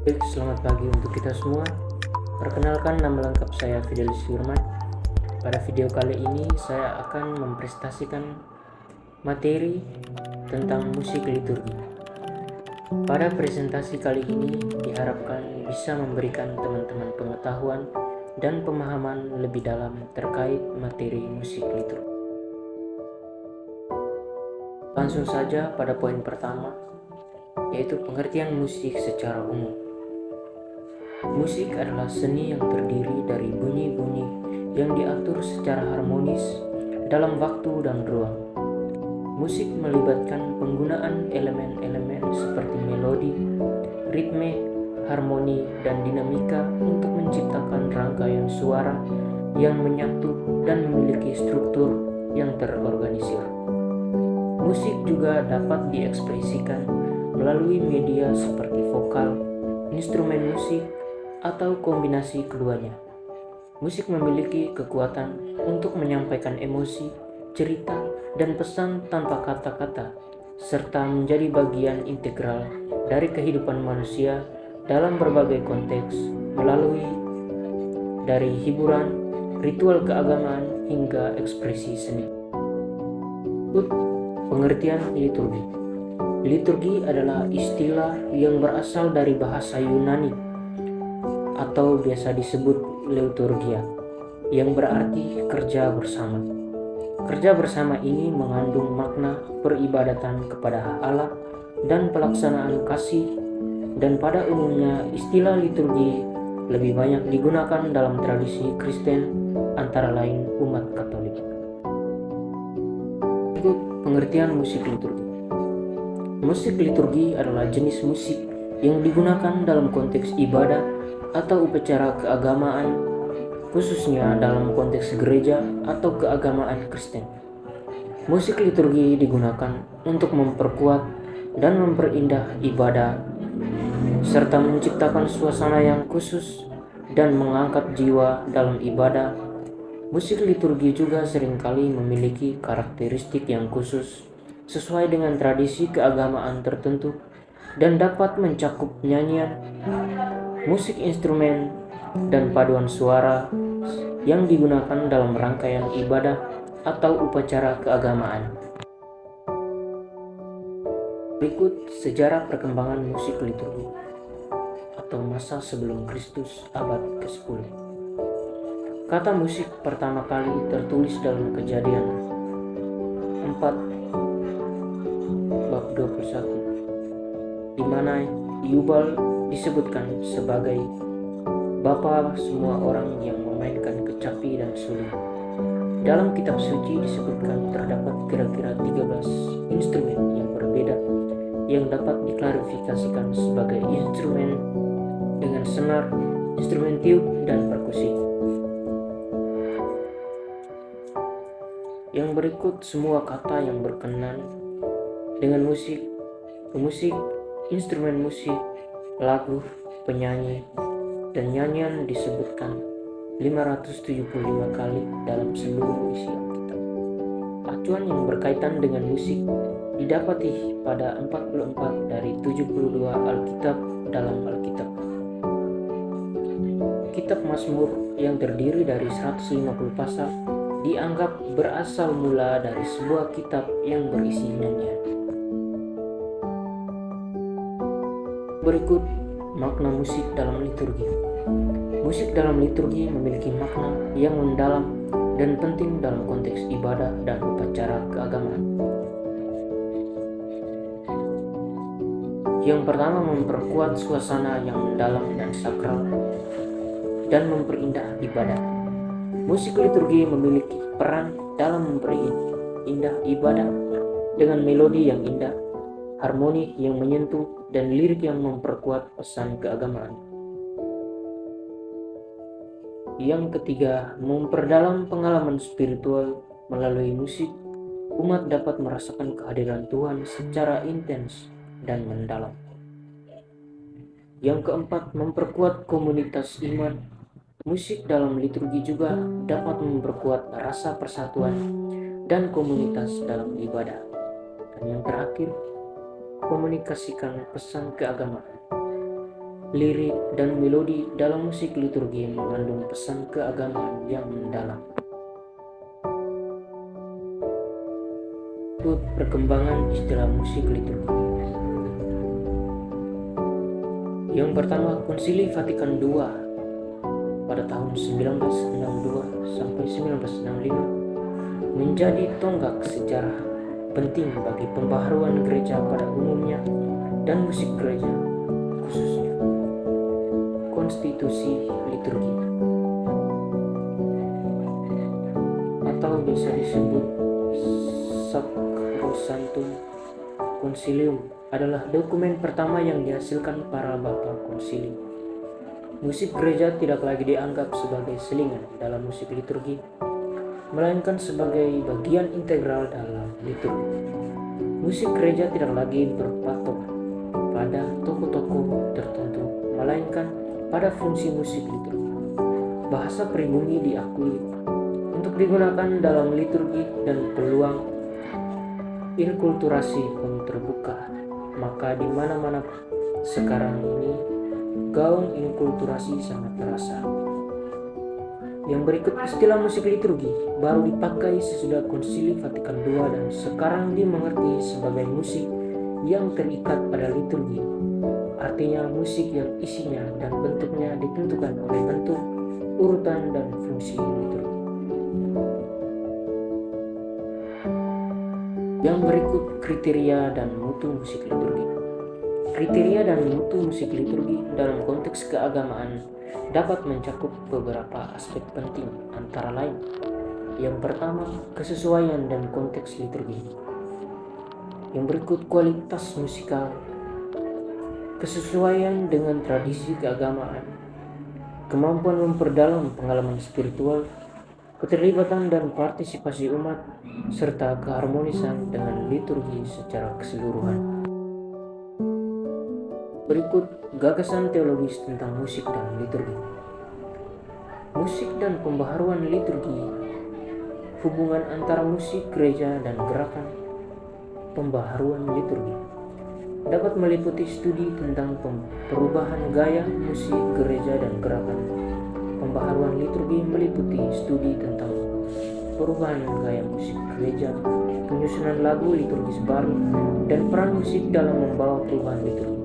Baik, selamat pagi untuk kita semua. Perkenalkan, nama lengkap saya Fidelis Firman. Pada video kali ini saya akan mempresentasikan materi tentang musik liturgi. Pada presentasi kali ini diharapkan bisa memberikan teman-teman pengetahuan dan pemahaman lebih dalam terkait materi musik liturgi. Langsung saja pada poin pertama, yaitu pengertian musik secara umum. Musik adalah seni yang terdiri dari bunyi-bunyi yang diatur secara harmonis dalam waktu dan ruang. Musik melibatkan penggunaan elemen-elemen seperti melodi, ritme, harmoni, dan dinamika untuk menciptakan rangkaian suara yang menyatu dan memiliki struktur yang terorganisir. Musik juga dapat diekspresikan melalui media seperti vokal, instrumen musik, atau kombinasi keduanya. Musik memiliki kekuatan untuk menyampaikan emosi, cerita, dan pesan tanpa kata-kata, serta menjadi bagian integral dari kehidupan manusia dalam berbagai konteks, melalui dari hiburan, ritual keagamaan, hingga ekspresi seni. Pengertian liturgi. Liturgi adalah istilah yang berasal dari bahasa Yunani atau biasa disebut liturgia, yang berarti kerja bersama. Kerja bersama ini mengandung makna peribadatan kepada Allah dan pelaksanaan kasih, dan pada umumnya istilah liturgi lebih banyak digunakan dalam tradisi Kristen, antara lain umat Katolik. Berikut pengertian musik liturgi. Musik liturgi adalah jenis musik yang digunakan dalam konteks ibadah atau upacara keagamaan, khususnya dalam konteks gereja atau keagamaan Kristen. Musik liturgi digunakan untuk memperkuat dan memperindah ibadah, serta menciptakan suasana yang khusus dan mengangkat jiwa dalam ibadah. Musik liturgi juga seringkali memiliki karakteristik yang khusus sesuai dengan tradisi keagamaan tertentu dan dapat mencakup nyanyian, musik instrumen, dan paduan suara yang digunakan dalam rangkaian ibadah atau upacara keagamaan. Berikut sejarah perkembangan musik liturgi atau masa sebelum Kristus abad ke-10. Kata musik pertama kali tertulis dalam Kejadian 4 bab 21, di mana Yubal disebutkan sebagai bapa semua orang yang memainkan kecapi dan suling. Dalam kitab suci disebutkan terdapat kira-kira 13 instrumen yang berbeda yang dapat diklarifikasikan sebagai instrumen dengan senar, instrumen tiup, dan perkusi. Yang berikut semua kata yang berkenan dengan musik, pemusik, instrumen musik, lagu, penyanyi, dan nyanyian disebutkan 575 kali dalam seluruh isi Alkitab. Acuan yang berkaitan dengan musik didapati pada 44 dari 72 Alkitab dalam Alkitab. Kitab Mazmur yang terdiri dari 150 pasal dianggap berasal mula dari sebuah kitab yang berisi nyanyian. Berikut makna musik dalam liturgi. Musik dalam liturgi memiliki makna yang mendalam dan penting dalam konteks ibadah dan upacara keagamaan. Yang pertama, memperkuat suasana yang mendalam dan sakral dan memperindah ibadah. Musik liturgi memiliki peran dalam memperindah ibadah dengan melodi yang indah, harmoni yang menyentuh, dan lirik yang memperkuat pesan keagamaan. Yang ketiga, memperdalam pengalaman spiritual melalui musik. Umat dapat merasakan kehadiran Tuhan secara intens dan mendalam. Yang keempat, memperkuat komunitas iman. Musik dalam liturgi juga dapat memperkuat rasa persatuan dan komunitas dalam ibadah. Dan yang terakhir, komunikasikan pesan keagamaan. lirik, dan melodi dalam musik liturgi mengandung pesan keagamaan yang mendalam. Perkembangan istilah musik liturgi. Yang pertama, Konsili Vatikan II pada tahun 1962 sampai 1965 menjadi tonggak sejarah penting bagi pembaharuan gereja pada umumnya dan musik gereja khususnya. Konstitusi liturgi atau bisa disebut Sacrosanctum Concilium adalah dokumen pertama yang dihasilkan para bapa konsili. Musik gereja tidak lagi dianggap sebagai selingan dalam musik liturgi, melainkan sebagai bagian integral dalam liturgi. Musik gereja tidak lagi berpatok pada tokoh-tokoh tertentu, melainkan pada fungsi musik liturgi. Bahasa pribumi diakui untuk digunakan dalam liturgi dan peluang inkulturasi pun terbuka. Maka di mana-mana sekarang ini gaung inkulturasi sangat terasa. Yang berikut, istilah musik liturgi baru dipakai sesudah Konsili Vatikan II dan sekarang dimengerti sebagai musik yang terikat pada liturgi. Artinya musik yang isinya dan bentuknya ditentukan oleh bentuk, urutan, dan fungsi liturgi. Yang berikut, kriteria dan mutu musik liturgi. Kriteria dan mutu musik liturgi dalam konteks keagamaan dapat mencakup beberapa aspek penting, antara lain: yang pertama, kesesuaian dan konteks liturgi. Yang berikut, kualitas musikal, kesesuaian dengan tradisi keagamaan, kemampuan memperdalam pengalaman spiritual, keterlibatan dan partisipasi umat, serta keharmonisan dengan liturgi secara keseluruhan. Berikut gagasan teologis tentang musik dan liturgi. Musik dan pembaharuan liturgi, hubungan antara musik gereja dan gerakan pembaharuan liturgi, dapat meliputi studi tentang perubahan gaya musik gereja dan gerakan pembaharuan liturgi meliputi studi tentang perubahan gaya musik gereja, penyusunan lagu liturgis baru, dan peran musik dalam membawa perubahan liturgi.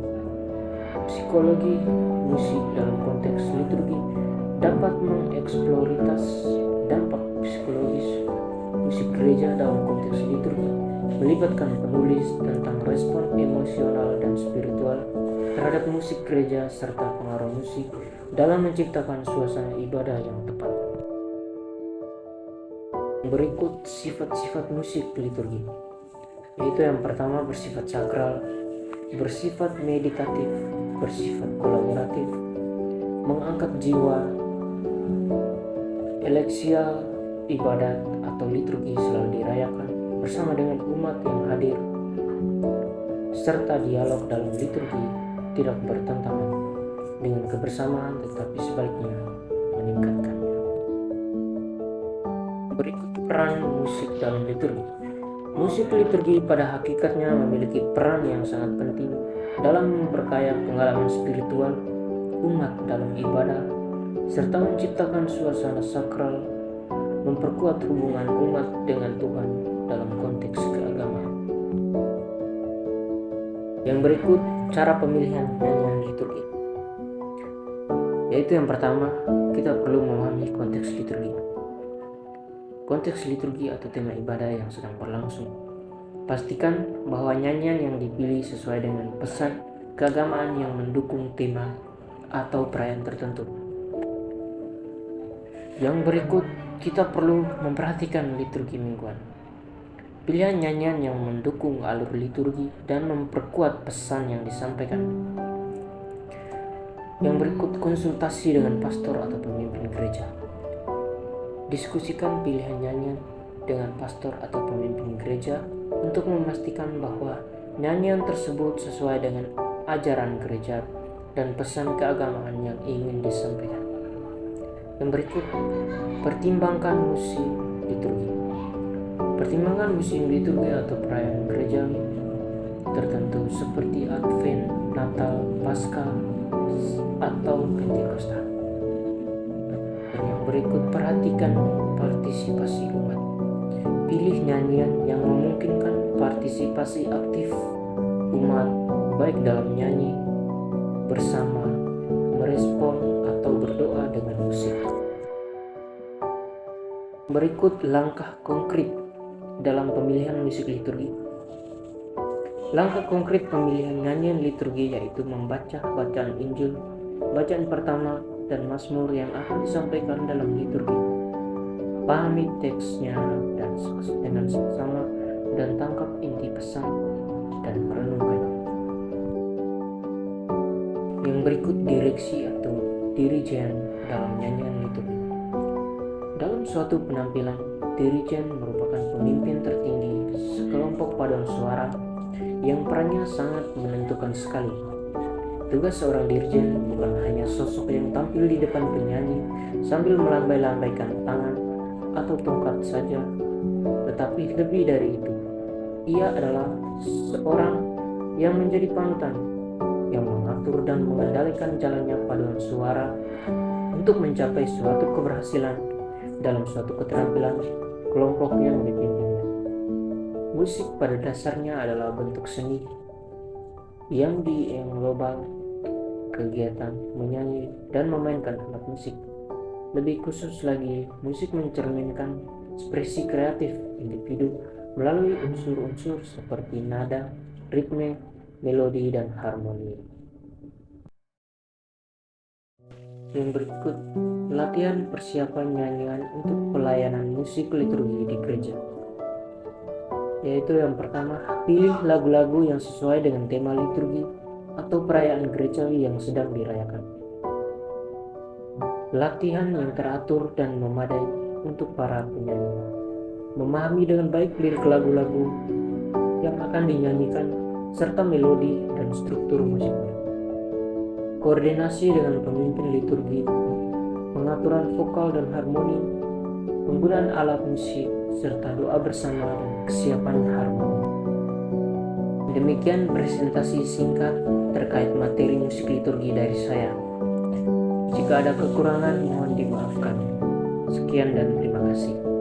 Psikologi musik dalam konteks liturgi dapat mengeksploritas dampak psikologis musik gereja dalam konteks liturgi, melibatkan penulis tentang respon emosional dan spiritual terhadap musik gereja serta pengaruh musik dalam menciptakan suasana ibadah yang tepat. Berikut sifat-sifat musik liturgi, yaitu yang pertama, bersifat sakral, bersifat meditatif, bersifat kolaboratif, mengangkat jiwa, eleksial, ibadat atau liturgi selalu dirayakan bersama dengan umat yang hadir, serta dialog dalam liturgi tidak bertentangan dengan kebersamaan tetapi sebaliknya meningkatkannya. Berikut peran musik dalam liturgi. Musik liturgi pada hakikatnya memiliki peran yang sangat penting dalam memperkaya pengalaman spiritual umat dalam ibadah, serta menciptakan suasana sakral, memperkuat hubungan umat dengan Tuhan dalam konteks keagamaan. Yang berikut cara pemilihan nyanyian liturgi, yaitu yang pertama, kita perlu memahami konteks liturgi. Konteks liturgi atau tema ibadah yang sedang berlangsung. Pastikan bahwa nyanyian yang dipilih sesuai dengan pesan keagamaan yang mendukung tema atau perayaan tertentu. Yang berikut, kita perlu memperhatikan liturgi mingguan. Pilihan nyanyian yang mendukung alur liturgi dan memperkuat pesan yang disampaikan. Yang berikut, konsultasi dengan pastor atau pemimpin gereja. Diskusikan pilihan nyanyian dengan pastor atau pemimpin gereja untuk memastikan bahwa nyanyian tersebut sesuai dengan ajaran gereja dan pesan keagamaan yang ingin disampaikan. Yang berikut, pertimbangkan musik liturgi. Pertimbangkan musik liturgi atau perayaan gerejawi tertentu seperti Advent, Natal, Paskah, atau Pentakosta. Dan yang berikut, perhatikan partisipasi umat. Pilih nyanyian yang memungkinkan partisipasi aktif umat, baik dalam nyanyi bersama, merespon, atau berdoa dengan musik. Berikut langkah konkret dalam pemilihan musik liturgi. Langkah konkret pemilihan nyanyian liturgi yaitu membaca bacaan Injil, bacaan pertama, dan Mazmur yang akan disampaikan dalam liturgi. Pahami teksnya dan dengan seksama, dan tangkap inti pesan dan merenungkannya. Yang berikut direksi atau dirijen dalam nyanyian liturgi. Dalam suatu penampilan, dirijen merupakan pemimpin tertinggi sekelompok paduan suara yang perannya sangat menentukan sekali. Tugas seorang dirjen bukan hanya sosok yang tampil di depan penyanyi sambil melambai-lambaikan tangan atau tongkat saja, tetapi lebih dari itu. Ia adalah seorang yang menjadi panutan, yang mengatur dan mengendalikan jalannya paduan suara untuk mencapai suatu keberhasilan dalam suatu keterampilan kelompok yang dipimpinnya. Musik pada dasarnya adalah bentuk seni yang global, kegiatan menyanyi dan memainkan alat musik. Lebih khusus lagi, musik mencerminkan ekspresi kreatif individu melalui unsur-unsur seperti nada, ritme, melodi, dan harmoni. Yang berikut, latihan persiapan nyanyian untuk pelayanan musik liturgi di gereja. Yaitu yang pertama, pilih lagu-lagu yang sesuai dengan tema liturgi atau perayaan gerejawi yang sedang dirayakan. Latihan yang teratur dan memadai untuk para penyanyi. Memahami dengan baik lirik lagu-lagu yang akan dinyanyikan serta melodi dan struktur musiknya. Koordinasi dengan pemimpin liturgi, pengaturan vokal dan harmoni, penggunaan alat musik, serta doa bersama dan kesiapan harmoni. Demikian presentasi singkat terkait materi musik liturgi dari saya. Jika ada kekurangan, mohon dimaafkan. Sekian dan terima kasih.